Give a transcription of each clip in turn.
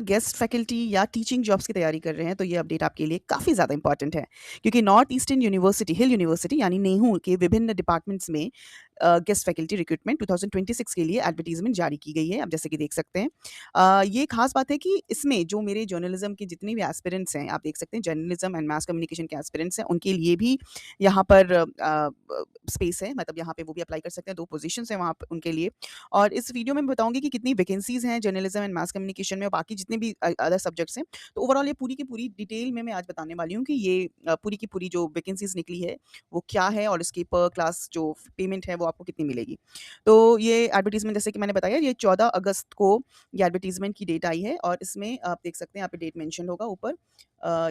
Guest faculty या teaching jobs की तैयारी कर रहे हैं तो ये अपडेट आपके लिए काफ़ी ज़्यादा इंपॉर्टेंट है, क्योंकि नॉर्थ ईस्टर्न यूनिवर्सिटी हिल यूनिवर्सिटी यानी नेहू के विभिन्न डिपार्टमेंट्स में गेस्ट फैकल्टी रिक्रूटमेंट 2026 के लिए एडवर्टीजमेंट जारी की गई है। आप जैसे कि देख सकते हैं, ये खास बात है कि इसमें जो मेरे जर्नलिज्म के जितने भी एस्पिरेंट्स हैं, आप देख सकते हैं जर्नलिज्म एंड मास कम्युनिकेशन के एस्पिरेंट्स हैं, उनके लिए भी यहाँ पर स्पेस है, मतलब यहाँ पे वो भी अप्लाई कर सकते हैं। 2 पोजीशंस हैं वहाँ पे उनके लिए। और इस वीडियो में मैं बताऊँगी कि कितनी वैकेंसीज़ हैं जर्नलिज्म एंड मास कम्युनिकेशन में और बाकी जितने भी अदर सब्जेक्ट्स हैं। तो ओवरऑल ये पूरी की पूरी डिटेल में मैं आज बताने वाली हूँ कि ये पूरी की पूरी जो वैकेंसीज़ निकली है, वो क्या है और इसकी पर क्लास जो पेमेंट है वो आपको कितनी मिलेगी। तो ये एडवर्टाइज़मेंट जैसे कि मैंने बताया, ये 14 अगस्त को ये एडवर्टाइज़मेंट की डेट आई है और इसमें आप देख सकते हैं, यहाँ पे डेट मेंशन होगा ऊपर।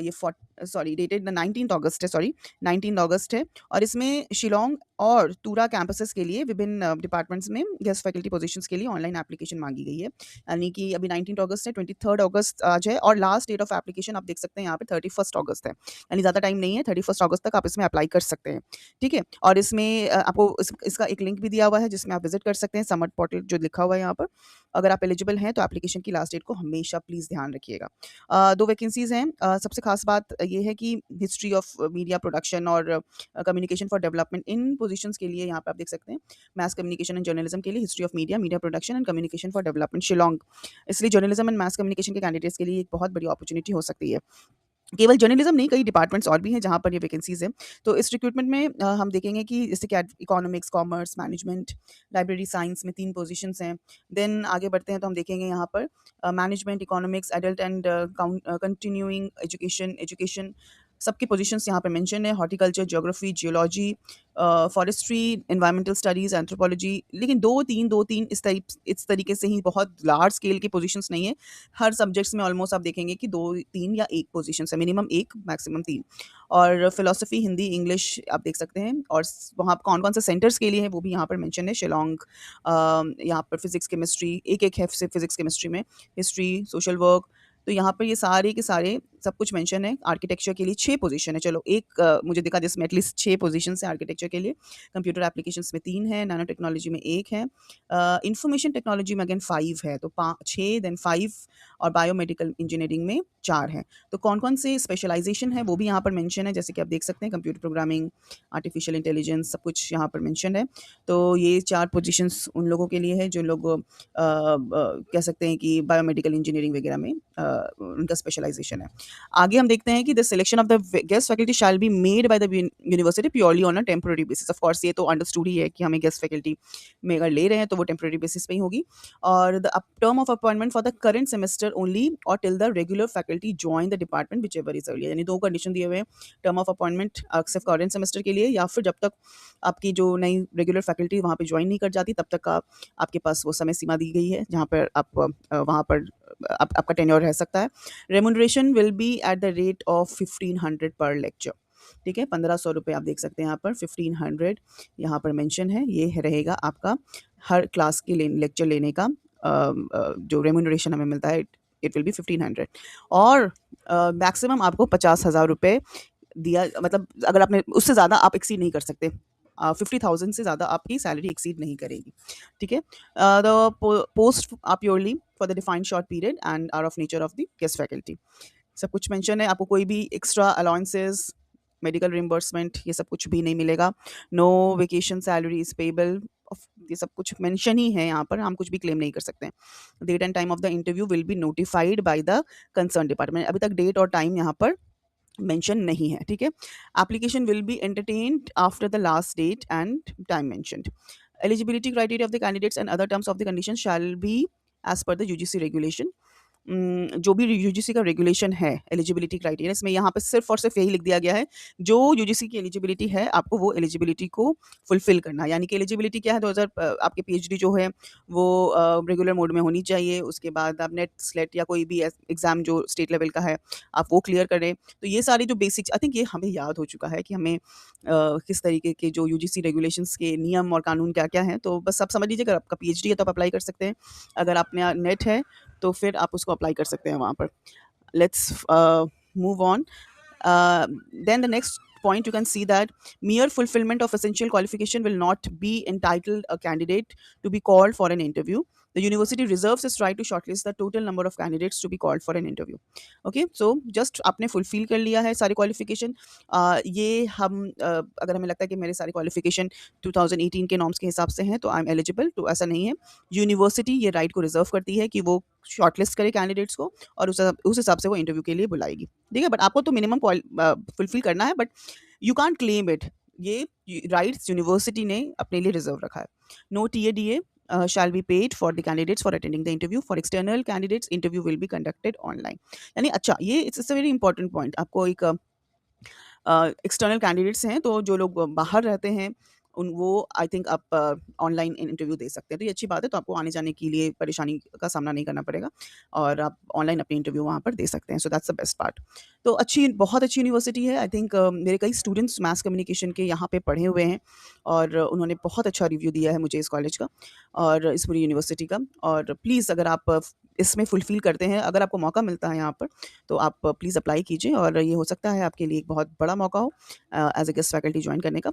ये डेटेड 19th अगस्त है, 19 अगस्त है। और इसमें शिलांग और तूरा कैंपसेस के लिए विभिन्न डिपार्टमेंट्स में गेस्ट फैकल्टी पोजीशंस के लिए ऑनलाइन एप्लीकेशन मांगी गई है। यानी कि अभी 19 अगस्त है, 23 अगस्त आज है और लास्ट डेट ऑफ एप्लीकेशन आप देख सकते हैं यहाँ पे 31 अगस्त है। यानी ज़्यादा टाइम नहीं है, 31 अगस्त तक आप इसमें अप्लाई कर सकते हैं। ठीक है? और इसमें आपको इसका एक लिंक भी दिया हुआ है जिसमें आप विजिट कर सकते हैं, समट पोर्टल जो लिखा हुआ है यहाँ पर। अगर आप एलिजिबल हैं तो एप्लीकेशन की लास्ट डेट को हमेशा प्लीज़ ध्यान रखिएगा। 2 वैकेंसीज़ हैं। सबसे खास बात ये है कि हिस्ट्री ऑफ मीडिया प्रोडक्शन और communication for development, in positions के लिए यहाँ पे आप देख सकते हैं, मास कम्युनिकेशन एंड जर्नलिज्म के लिए history of media, media production and communication for development Shillong. इसलिए जर्नलिज्म एंड मास कम्युनिकेशन के कैंडिडेट्स के लिए एक बहुत बड़ी अपॉर्चुनिटी हो सकती है। केवल जर्नलिज्म नहीं, कई डिपार्टमेंट्स और भी हैं जहाँ पर ये वैकेंसीज़ हैं। तो इस रिक्रूटमेंट में हम देखेंगे कि जैसे कि economics, commerce, management, library science में 3 पोजीशंस हैं। देन आगे बढ़ते हैं तो हम देखेंगे यहाँ पर management, economics, adult and continuing education education सबकी पोजीशंस यहाँ पे मेंशन है। Horticulture, geography, geology, forestry, environmental studies, anthropology. लेकिन 2-3 इस तरीके से ही बहुत लार्ज स्केल की पोजीशंस नहीं है। हर सब्जेक्ट्स में ऑलमोस्ट आप देखेंगे कि 2-3 या 1 पोजीशंस है, मिनिमम 1 मैक्सिमम 3। और फिलॉसफी, हिंदी, इंग्लिश आप देख सकते हैं। और वहाँ कौन-कौन से सेंटर्स के लिए है वो भी यहाँ पर मेंशन है। शिलांग, यहाँ पर फिज़िक्स, केमिस्ट्री, एक-एक है सिर्फ फिज़िक्स, केमिस्ट्री में, हिस्ट्री, सोशल वर्क। तो यहाँ पर ये सारे के सारे सब कुछ मेंशन है। आर्किटेक्चर के लिए 6 पोजीशन है। चलो एक मुझे दिखा जिसमें एटलीस्ट 6 पोजीशंस हैं आर्किटेक्चर के लिए। कंप्यूटर एप्लीकेशंस में 3 है, नैनो टेक्नोलॉजी में 1 है, इंफॉर्मेशन टेक्नोलॉजी में अगेन 5 है, तो 6 देन 5 और बायोमेडिकल इंजीनियरिंग में 4 हैं। तो कौन-कौन से स्पेशलाइज़ेशन है वो भी यहाँ पर मेंशन है, जैसे कि आप देख सकते हैं कंप्यूटर प्रोग्रामिंग, आर्टिफिशियल इंटेलिजेंस, सब कुछ यहाँ पर मेंशन है। तो ये 4 पोजीशंस उन लोगों के लिए है जो लोग कह सकते हैं कि बायोमेडिकल इंजीनियरिंग वगैरह में उनका स्पेशलाइज़ेशन है। आगे हम देखते हैं कि the selection of the guest faculty shall be made by the university purely on a temporary basis. Of course ये तो अंडरस्टूड ही है कि हमें गेस्ट फैकल्टी में अगर ले रहे हैं तो वो टेम्परेरी बेसिस पे ही होगी। और the term of appointment for the current semester only और till the regular faculty join the department whichever is earlier. यानी 2 कंडीशन दिए हुए हैं, टर्म ऑफ अपॉइंटमेंट सिर्फ करंट सेमेस्टर के लिए या फिर जब तक आपकी जो नई रेगुलर फैकल्टी वहाँ पे ज्वाइन नहीं कर जाती तब तक आपके पास वो समय सीमा दी गई है जहाँ पर आप वहाँ पर आपका टेन्योर रह सकता है। Remuneration will be at the rate of 1500 पर लेक्चर। ठीक है, 1500 रुपये आप देख सकते हैं यहाँ पर, 1500 यहाँ पर मेंशन है। ये रहेगा आपका हर क्लास के लेक्चर लेने का जो रेम्यूनरेशन हमें मिलता है, इट विल बी 1500। और मैक्सिमम आपको 50,000 रुपये दिया, मतलब अगर आपने उससे ज़्यादा आप एक्सीड नहीं कर सकते। 50,000 से ज़्यादा आपकी सैलरी एक्सीड नहीं करेगी। ठीक है? The post are purely for the defined short period and are of nature of the guest faculty. सब कुछ मेंशन है। आपको कोई भी एक्स्ट्रा अलाउंसेस, मेडिकल रिइंबर्समेंट, ये सब कुछ भी नहीं मिलेगा। No vacation salary is payable. ये सब कुछ मेंशन ही है यहाँ पर, हम कुछ भी क्लेम नहीं कर सकते हैं। Date and time of the interview will be notified by the concern department. अभी तक डेट और टाइम यहाँ पर मेंशन नहीं है। ठीक है? Application will be entertained after the last date and time mentioned. Eligibility criteria of the candidates and other terms of the condition shall be as per the UGC regulation. जो भी UGC का regulation है, eligibility criteria, इसमें यहाँ पे सिर्फ और सिर्फ यही लिख दिया गया है, जो यूजीसी की एलिजिबिलिटी है आपको वो एलिजिबिलिटी को फुलफिल करना है। यानी कि एलिजिबिलिटी क्या है, 2000 आपके पीएचडी जो है वो रेगुलर मोड में होनी चाहिए। उसके बाद आप नेट, स्लेट या कोई भी एग्ज़ाम जो स्टेट लेवल का है आप वो क्लियर करें। तो ये सारी जो बेसिक्स, आई थिंक ये हमें याद हो चुका है कि हमें किस तरीके के जो यूजीसी रेगुलेशंस के नियम और कानून क्या-क्या हैं। तो बस आप समझ लीजिए, अगर आपका पीएचडी है तो आप अप्लाई कर सकते हैं। अगर आपने नेट है तो फिर आप उसको अप्लाई कर सकते हैं वहाँ पर। Let's move on. Then the next point, you can see that mere fulfillment of essential qualification will not be entitled a candidate to be called for an interview. The university reserves its right to shortlist the total number of candidates to be called for an interview. Okay, so just आपने fulfil कर लिया है सारी qualification. ये हम अगर हमें लगता है कि मेरे सारे क्वालिफिकेशन 2018 के नॉर्म्स के हिसाब से हैं तो आई एम एलिजिबल, तो ऐसा नहीं है। यूनिवर्सिटी ये राइट को रिजर्व करती है कि वो शॉर्टलिस्ट करे कैंडिडेट्स को और उस हिसाब से वो इंटरव्यू के लिए बुलाएगी। ठीक है, बट आपको तो मिनिमम फुलफिल करना है, but you can't claim it. ये राइट्स यूनिवर्सिटी ने अपने लिए रिजर्व रखा है। No TA DA shall be paid for the candidates for attending the interview. For external candidates, interview will be conducted online. यानी अच्छा, ये it's a very important point. आपको एक एक्सटर्नल कैंडिडेट्स हैं, तो जो लोग बाहर रहते हैं उन वो आई थिंक आप ऑनलाइन इंटरव्यू दे सकते हैं, तो ये अच्छी बात है। तो आपको आने जाने के लिए परेशानी का सामना नहीं करना पड़ेगा और आप ऑनलाइन अपनी इंटरव्यू वहाँ पर दे सकते हैं। So that's the best part. तो अच्छी, बहुत अच्छी यूनिवर्सिटी है। आई थिंक मेरे कई स्टूडेंट्स मास कम्युनिकेशन के यहाँ पे पढ़े हुए हैं और उन्होंने बहुत अच्छा रिव्यू दिया है मुझे इस कॉलेज का और इस पूरी यूनिवर्सिटी का। और प्लीज़ अगर आप इसमें फुलफिल करते हैं, अगर आपको मौका मिलता है यहाँ पर, तो आप प्लीज़ अप्लाई कीजिए और ये हो सकता है आपके लिए एक बहुत बड़ा मौका हो as a guest faculty join करने का।